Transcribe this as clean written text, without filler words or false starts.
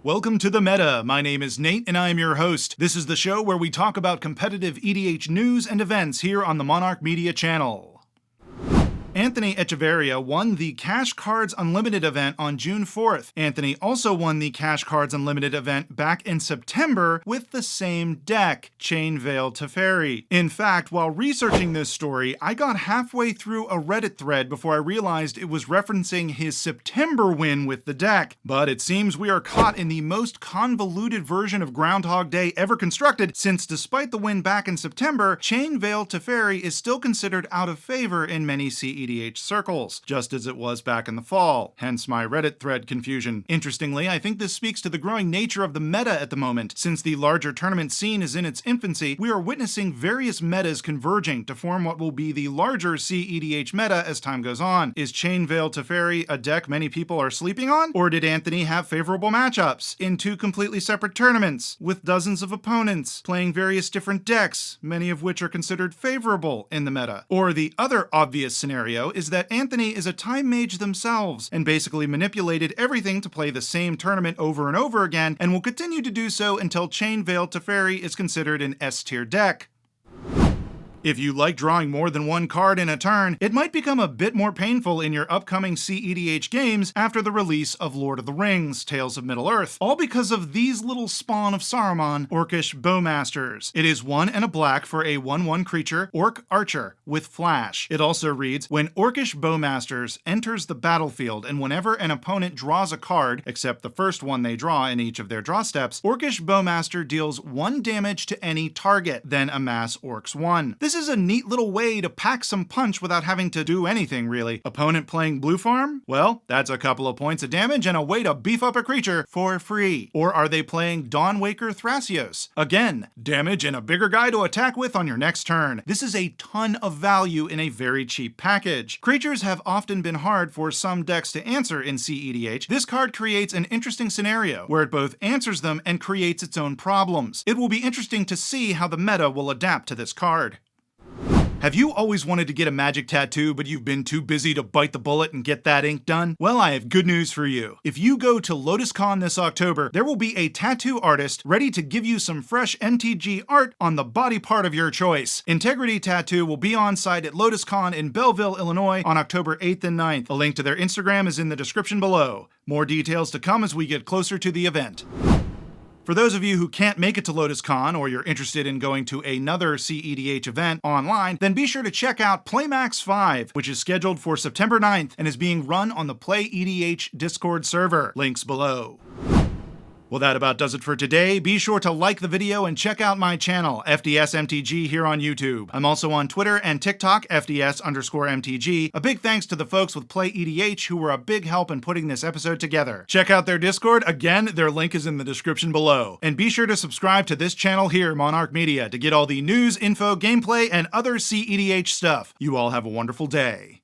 Welcome to The Meta. My name is Nate and I am your host. This is the show where we talk about competitive EDH news and events here on the Monarch Media channel. Anthony Echeverria won the Cash Cards Unlimited event on June 4th. Anthony also won the Cash Cards Unlimited event back in September with the same deck, Chainveil Teferi. In fact, while researching this story, I got halfway through a Reddit thread before I realized it was referencing his September win with the deck. But it seems we are caught in the most convoluted version of Groundhog Day ever constructed, since despite the win back in September, Chainveil Teferi is still considered out of favor in many CEDH circles, just as it was back in the fall, hence my Reddit thread confusion. Interestingly, I think this speaks to the growing nature of the meta at the moment. Since the larger tournament scene is in its infancy, we are witnessing various metas converging to form what will be the larger CEDH meta as time goes on. Is Chainveil Teferi a deck many people are sleeping on? Or did Anthony have favorable matchups in two completely separate tournaments, with dozens of opponents, playing various different decks, many of which are considered favorable in the meta? Or the other obvious scenario is that Anthony is a time mage themselves, and basically manipulated everything to play the same tournament over and over again, and will continue to do so until Chainveil Teferi is considered an S-tier deck. If you like drawing more than one card in a turn, it might become a bit more painful in your upcoming CEDH games after the release of Lord of the Rings, Tales of Middle-earth, all because of these little spawn of Saruman, Orcish Bowmasters. It is 1 and a black for a 1/1 creature, Orc Archer, with Flash. It also reads, when Orcish Bowmasters enters the battlefield and whenever an opponent draws a card, except the first one they draw in each of their draw steps, Orcish Bowmaster deals 1 damage to any target, then amass Orcs 1. This is a neat little way to pack some punch without having to do anything, really. Opponent playing Blue Farm? Well, that's a couple of points of damage and a way to beef up a creature for free. Or are they playing Dawnwaker Thrasios? Again, damage and a bigger guy to attack with on your next turn. This is a ton of value in a very cheap package. Creatures have often been hard for some decks to answer in CEDH. This card creates an interesting scenario where it both answers them and creates its own problems. It will be interesting to see how the meta will adapt to this card. Have you always wanted to get a magic tattoo, but you've been too busy to bite the bullet and get that ink done? Well, I have good news for you. If you go to LotusCon this October, there will be a tattoo artist ready to give you some fresh MTG art on the body part of your choice. Integrity Tattoo will be on site at LotusCon in Belleville, Illinois on October 8th and 9th. A link to their Instagram is in the description below. More details to come as we get closer to the event. For those of you who can't make it to LotusCon, or you're interested in going to another CEDH event online, then be sure to check out Playmax 5, which is scheduled for September 9th and is being run on the Play EDH Discord server. Links below. Well, that about does it for today. Be sure to like the video and check out my channel, FDS MTG, here on YouTube. I'm also on Twitter and TikTok, FDS_MTG. A big thanks to the folks with Play EDH who were a big help in putting this episode together. Check out their Discord. Again, their link is in the description below. And be sure to subscribe to this channel here, Monarch Media, to get all the news, info, gameplay, and other CEDH stuff. You all have a wonderful day.